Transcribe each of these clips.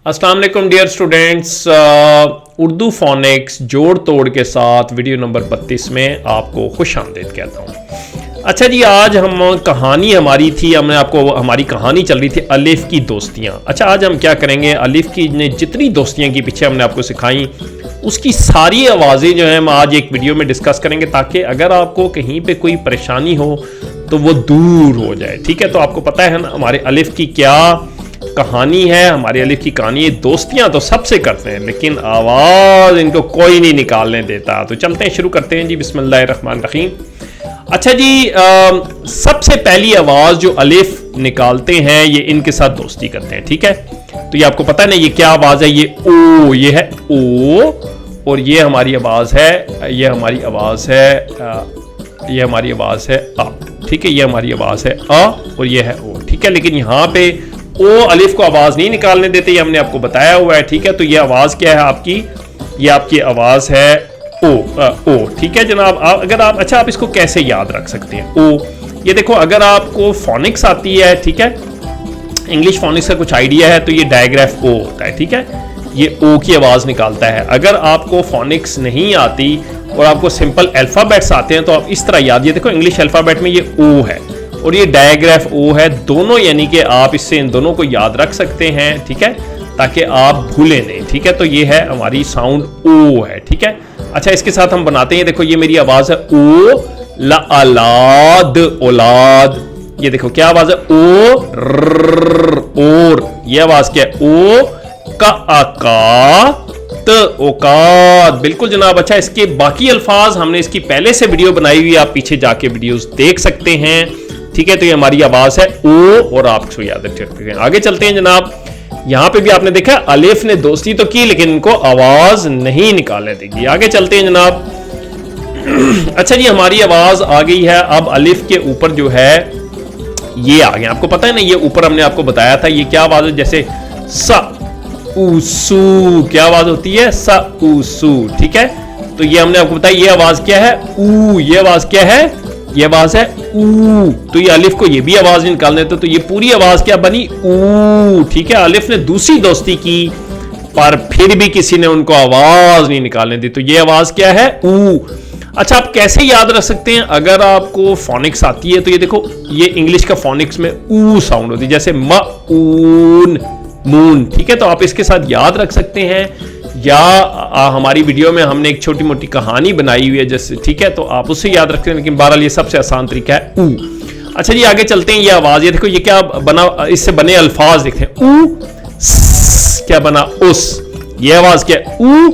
अस्सलाम वालेकुम dear students, Urdu phoenix जोड़ तोड़ के साथ वीडियो नंबर 32 में आपको खुश आमदीद कहता हूँ। अच्छा जी, आज हम कहानी हमारी थी, हमने आपको हमारी कहानी चल रही थी अलिफ की दोस्तियाँ। अच्छा, आज हम क्या करेंगे, अलिफ की ने जितनी दोस्तियाँ की पीछे हमने आपको सिखाई उसकी सारी आवाज़ें जो हैं हम आज एक वीडियो में डिस्कस करेंगे, ताकि अगर आपको कहीं पे कोई परेशानी हो तो वो दूर हो जाए। ठीक है, तो आपको पता है ना हमारे अलिफ की क्या कहानी है। हमारे अलिफ की कहानी, दोस्तियां तो सबसे करते हैं लेकिन आवाज़ इनको कोई नहीं निकालने देता। तो चलते हैं, शुरू करते हैं जी, बिस्मिल्लाहिर्रहमानिर्रहीम। अच्छा जी, सबसे पहली आवाज़ जो अलिफ निकालते हैं ये इनके साथ दोस्ती करते हैं। ठीक है, तो ये आपको पता है ना ये क्या आवाज़ है, ये ओ, ये है ओ, और ये हमारी आवाज़ है, ये हमारी आवाज़ है, ये हमारी आवाज़ है अ। ठीक है, ये हमारी आवाज़ है अ और ये है ओ। ठीक है, लेकिन यहाँ पे ओ अलिफ को आवाज़ नहीं निकालने देते, ये हमने आपको बताया हुआ है। ठीक है, तो ये आवाज़ क्या है आपकी, ये आपकी आवाज़ है ओ, ओ। ठीक है जनाब, अगर आप, अच्छा आप इसको कैसे याद रख सकते हैं ओ, ये देखो अगर आपको फोनिक्स आती है, ठीक है, इंग्लिश फोनिक्स का कुछ आइडिया है, तो ये डायग्राफ ओ होता है। ठीक है, ये ओ की आवाज़ निकालता है। अगर आपको फोनिक्स नहीं आती और आपको सिंपल अल्फ़ाबेट्स आते हैं तो आप इस तरह याद, ये देखो इंग्लिश अल्फ़ाबेट में ये ओ है और ये डायग्राफ ओ है, दोनों, यानी कि आप इससे इन दोनों को याद रख सकते हैं। ठीक है, ताकि आप भूलें नहीं। ठीक है, तो ये है हमारी साउंड ओ है। ठीक है, अच्छा इसके साथ हम बनाते हैं, देखो ये मेरी आवाज़ है ओ, ला अलाद औलाद। ये देखो क्या आवाज़ है ओ और, ये आवाज़ क्या है ओ का औकात, बिल्कुल जनाब। अच्छा, इसके बाकी अल्फाज हमने इसकी पहले से वीडियो बनाई हुई है, आप पीछे जाके वीडियोस देख सकते हैं। ठीक है, तो ये हमारी आवाज़ है ओ और आप इसको याद रख सकते हैं। आगे चलते हैं जनाब, यहां पे भी आपने देखा अलिफ ने दोस्ती तो की लेकिन इनको आवाज़ नहीं निकालने देगी। आगे चलते हैं जनाब। अच्छा जी, हमारी आवाज़ आ गई है, अब अलिफ के ऊपर जो है ये आ गया। आपको पता है ना, ये ऊपर हमने आपको बताया था ये क्या आवाज़ है, जैसे सा उसू, क्या आवाज़ होती है, सा उसू। ठीक है, तो ये हमने आपको बताया ये आवाज़ क्या है ऊ, ये आवाज़ क्या है, ये आवाज़ है ऊ। तो ये अलिफ को ये भी आवाज़ निकालने देते, तो ये पूरी आवाज़ क्या बनी ऊ। ठीक है, अलिफ ने दूसरी दोस्ती की पर फिर भी किसी ने उनको आवाज़ नहीं निकालने दी, तो ये आवाज़ क्या है ऊ। अच्छा, आप कैसे याद रख सकते हैं, अगर आपको फोनिक्स आती है तो ये देखो ये इंग्लिश का फोनिक्स में ऊ साउंड होती है, जैसे मऊन, मून। ठीक है, तो आप इसके साथ याद रख सकते हैं, या हमारी वीडियो में हमने एक छोटी मोटी कहानी बनाई हुई है जैसे। ठीक है, तो आप उससे याद रखते हैं, लेकिन बहरहाल ये सबसे आसान तरीका है ऊ। अच्छा जी, आगे चलते हैं, ये आवाज़, ये देखो ये क्या बना, इससे बने अल्फाज देखते हैं ऊ, क्या बना उस, ये आवाज़ क्या है ऊ,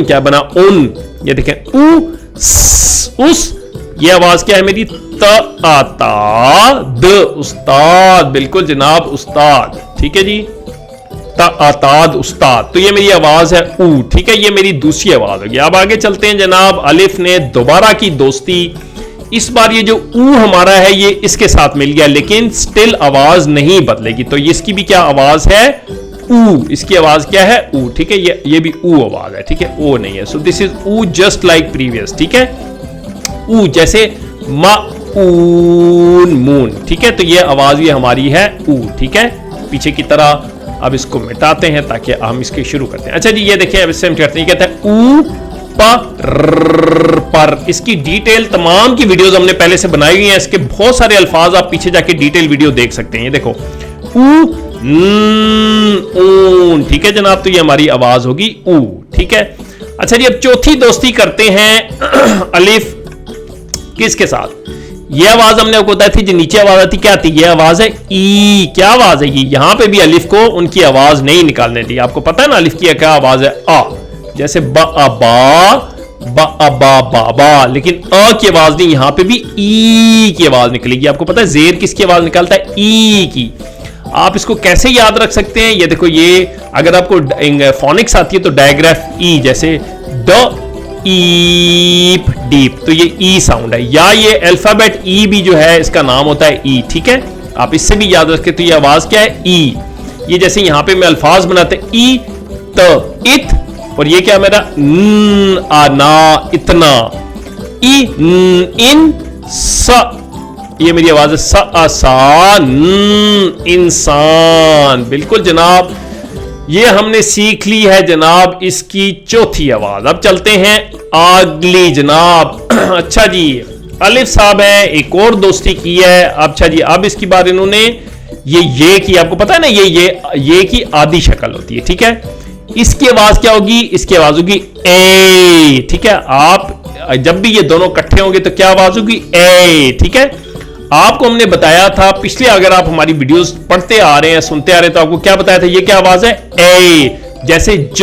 क्या बना उन, ये देखें ऊ उस, ये आवाज़ क्या है मेरी ताद, उस्ताद, बिल्कुल जनाब उस्ताद। ठीक है जी, ताद उस्ताद, तो ये मेरी आवाज़ है ऊ। ठीक है, ये मेरी दूसरी आवाज़ होगी। अब आगे चलते हैं जनाब, अलिफ ने दोबारा की दोस्ती, इस बार ये जो ऊ हमारा है ये इसके साथ मिल गया, लेकिन स्टिल आवाज़ नहीं बदलेगी, तो इसकी भी क्या आवाज़ है ऊ, इसकी आवाज़ क्या है ऊ। ठीक है, ये भी ऊ आवाज़ है। ठीक है, ओ नहीं है, सो दिस इज ऊ जस्ट लाइक प्रीवियस। ठीक है, ऊ जैसे माऊन, मून। ठीक है, तो ये आवाज़ भी हमारी है ऊ। ठीक है, पीछे की तरह। अब इसको मिटाते हैं ताकि हम इसके शुरू करते हैं। अच्छा जी, ये देखिए अब इससे हम करते हैं, कहते हैं ऊ पर। इसकी डिटेल तमाम की वीडियोस हमने पहले से बनाई हुई हैं, इसके बहुत सारे अल्फाज आप पीछे जाके डिटेल वीडियो देख सकते हैं। ये देखो ऊ ऊन। ठीक है जनाब, तो ये हमारी आवाज होगी ऊ। ठीक है, अच्छा जी, अब चौथी दोस्ती करते हैं अलिफ किसके साथ, ये आवाज हमने आपको बताई थी, जो नीचे आवाज आती क्या आती, ये आवाज है ई। क्या आवाज है ये, यहां पे भी अलिफ को उनकी आवाज नहीं निकालने दी। आपको पता है ना अलिफ की क्या आवाज है आ, जैसे बाबा, लेकिन अ की आवाज नहीं, यहां पे भी ई की आवाज निकलेगी। आपको पता है जेर किसकी आवाज निकालता है, ई की। आप इसको कैसे याद रख सकते हैं, ये देखो ये अगर आपको फोनिक्स आती है तो डायग्राफ ई, जैसे द ईप डीप, तो ये ई साउंड है, या ये अल्फाबेट ई भी जो है इसका नाम होता है ई। ठीक है, आप इससे भी याद रखें, तो ये आवाज क्या है ई। ये जैसे यहां पे मैं अल्फाज बनाते ई त इत, और ये क्या मेरा आना इतना, ई इन स, ये मेरी आवाज है सा इंसान। बिल्कुल जनाब, ये हमने सीख ली है जनाब इसकी चौथी आवाज। अब चलते हैं अगली जनाब। अच्छा जी, अलिफ साहब है, एक और दोस्ती की है। अच्छा जी, अब इसकी बात इन्होंने ये की, आपको पता है ना ये की आधी शक्ल होती है, ठीक है। इसकी आवाज क्या होगी? इसकी आवाज होगी ए, ठीक है। आप जब भी ये दोनों इकट्ठे होंगे तो क्या आवाज होगी? ए, ठीक है। आपको हमने बताया था पिछले, अगर आप हमारी वीडियोस पढ़ते आ रहे हैं, सुनते आ रहे हैं, तो आपको क्या बताया था? ये क्या आवाज है? ए, जैसे ज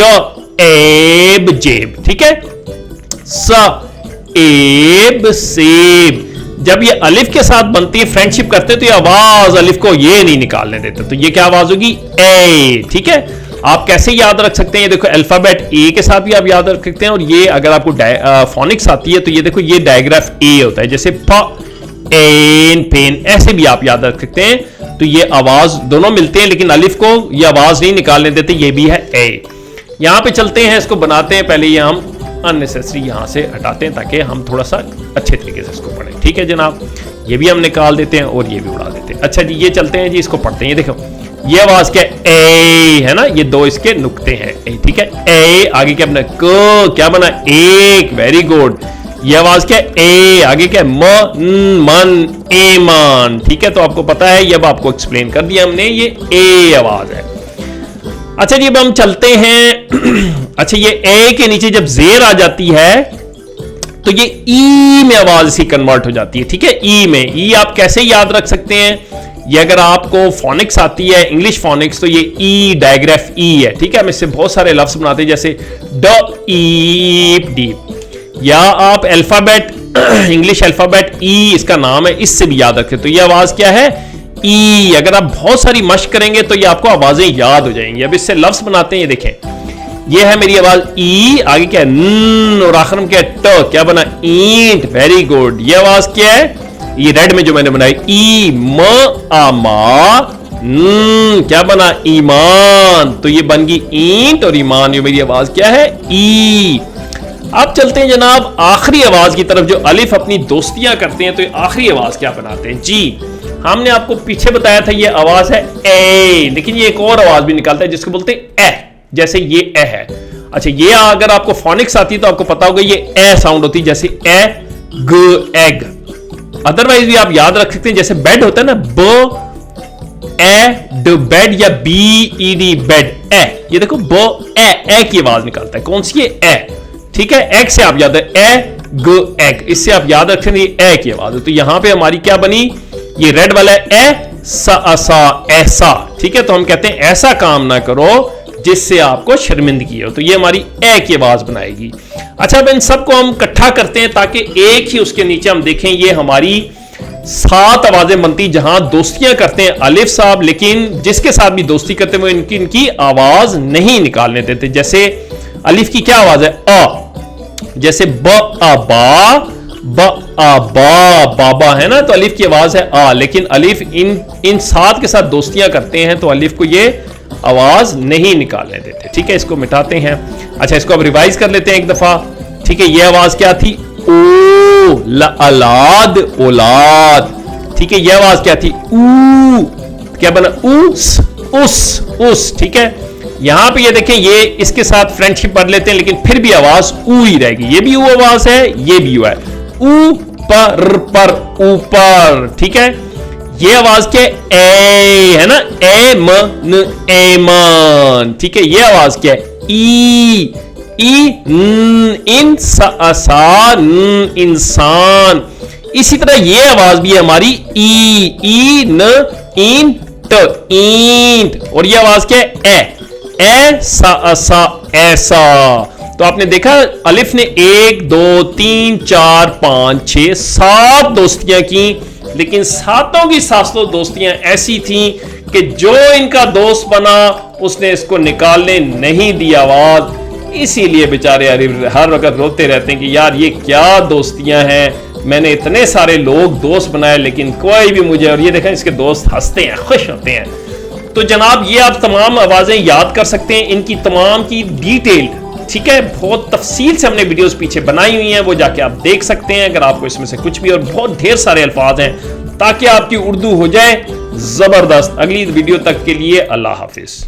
एब जेब, ठीक है। स एब सेब। जब ये अलिफ के साथ बनती है, फ्रेंडशिप करते हैं, तो ये आवाज अलिफ को ये नहीं निकालने देते, तो ये क्या आवाज होगी? ए, ठीक है। आप कैसे याद रख सकते हैं? ये देखो अल्फाबेट ए के साथ भी आप याद रख सकते हैं, और ये अगर आपको फोनिक्स आती है तो ये देखो ये डायग्राफ ए होता है, जैसे प एन पेन, ऐसे भी आप याद रख सकते हैं। तो ये आवाज दोनों मिलते हैं, लेकिन अलिफ को ये आवाज नहीं निकालने देते, ये भी है ए। यहां पे चलते हैं, इसको बनाते हैं। पहले ये हम अननेसेसरी यहां से हटाते हैं ताकि हम थोड़ा सा अच्छे तरीके से इसको पढ़ें, ठीक है जनाब। ये भी हम निकाल देते हैं और ये भी उड़ा देते हैं। अच्छा जी, ये चलते हैं जी, इसको पढ़ते हैं। ये देखो ये आवाज क्या ए है ना, ये दो इसके नुक्ते हैं, ठीक है। ए आगे क्या बना? क, क्या बना? एक, वेरी गुड। ये आवाज क्या? ए, आगे क्या? मन एमान, ठीक है। तो आपको पता है, ये अब आपको एक्सप्लेन कर दिया हमने, ये ए आवाज है। अच्छा जी, अब हम चलते हैं। अच्छा, ये ए के नीचे जब जेर आ जाती है तो ये ई में आवाज सी कन्वर्ट हो जाती है, ठीक है। ई में, ई आप कैसे याद रख सकते हैं? ये अगर आपको फोनिक्स आती है, इंग्लिश फोनिक्स, तो ये ई डायग्राफ ई है, ठीक है। हम इससे बहुत सारे लफ्ज बनाते हैं, जैसे ड ईप डीप, या आप अल्फाबेट इंग्लिश अल्फाबेट ई इसका नाम है, इससे भी याद रखें। तो ये आवाज क्या है? ई। अगर आप बहुत सारी मश्क करेंगे तो ये आपको आवाजें याद हो जाएंगी। अब इससे लफ्ज बनाते हैं, ये देखें, ये है मेरी आवाज ई, आगे क्या है? न, और आखिर में क्या है? ट, क्या बना? ईंट, वेरी गुड। ये आवाज क्या है? ये रेड में जो मैंने बनाई, ई म आ मा, क्या बना? ईमान। तो ये बन गई ईंट और ईमान। ये मेरी आवाज क्या है? ई। अब चलते हैं जनाब आखिरी आवाज की तरफ, जो अलिफ अपनी दोस्तियां करते हैं। तो ये आखिरी आवाज क्या बनाते हैं जी? हमने आपको पीछे बताया था ये आवाज है ए, लेकिन ये एक और आवाज भी निकालता है जिसको बोलते हैं ए, जैसे ये ए है। अच्छा, ये अगर आपको फोनिक्स आती है तो आपको पता होगा ये ए साउंड होती है, जैसे ए ग एग। अदरवाइज भी आप याद रख सकते हैं, जैसे बेड होता है ना, ब ए ड बेड, या बी ई डी बेड, ए। ये देखो ब ए की आवाज निकालता है। कौन सी है? ए, ठीक है। एग से आप याद है, ए ग एग, इससे आप याद रखेंगे ए की आवाज है। तो यहां पे हमारी क्या बनी? ये रेड वाला है ए सा ऐसा, ठीक है। तो हम कहते हैं ऐसा काम ना करो जिससे आपको शर्मिंदगी हो, तो ये हमारी ए की आवाज बनाएगी। अच्छा, अब इन सबको हम इकट्ठा करते हैं ताकि एक ही उसके नीचे हम देखें, ये हमारी 7 आवाजें बनती जहां दोस्तियां करते हैं अलिफ साहब, लेकिन जिसके साथ भी दोस्ती करते हैं वो इनकी आवाज नहीं निकालने देते। जैसे अलिफ की क्या आवाज है? अ, जैसे ब आ बा, ब आ बा, बाबा है ना, तो अलिफ की आवाज है आ। लेकिन अलिफ इन 7 के साथ दोस्तियां करते हैं तो अलिफ को ये आवाज नहीं निकालने देते, ठीक है। इसको मिटाते हैं। अच्छा, इसको अब रिवाइज कर लेते हैं एक दफा, ठीक है। ये आवाज क्या थी? ओ, अलाद, औलाद, ठीक है। ये आवाज क्या थी? ऊ, क्या बना? उस, ठीक है। यहां पे ये देखें, ये इसके साथ फ्रेंडशिप कर लेते हैं, लेकिन फिर भी आवाज ऊ ही रहेगी। ये भी ऊ आवाज है, ये भी ऊ है। ऊ पर ऊपर, ठीक है। ये आवाज क्या है? ए है ना, ए म न एमान, ठीक है। ये आवाज क्या है? ई इन सा इंसान। इसी तरह ये आवाज भी है हमारी ई न इन ईंट। और ये आवाज क्या है? ए सा ऐसा। तो आपने देखा अलिफ ने 1 2 3 4 5 6 7 दोस्तियां की, लेकिन सातों की सातों दोस्तियां ऐसी थीं कि जो इनका दोस्त बना उसने इसको निकालने नहीं दी आवाज। इसीलिए बेचारे हर वक्त रोते रहते हैं कि यार ये क्या दोस्तियां हैं, मैंने इतने सारे लोग दोस्त बनाए लेकिन कोई भी मुझे, और ये देखें इसके दोस्त हंसते हैं, खुश होते हैं। तो जनाब ये आप तमाम आवाजें याद कर सकते हैं, इनकी तमाम की डिटेल, ठीक है, बहुत तफसील से हमने वीडियोस पीछे बनाई हुई हैं, वो जाके आप देख सकते हैं अगर आपको इसमें से कुछ भी, और बहुत ढेर सारे अल्फाज हैं ताकि आपकी उर्दू हो जाए जबरदस्त। अगली वीडियो तक के लिए अल्लाह हाफिज।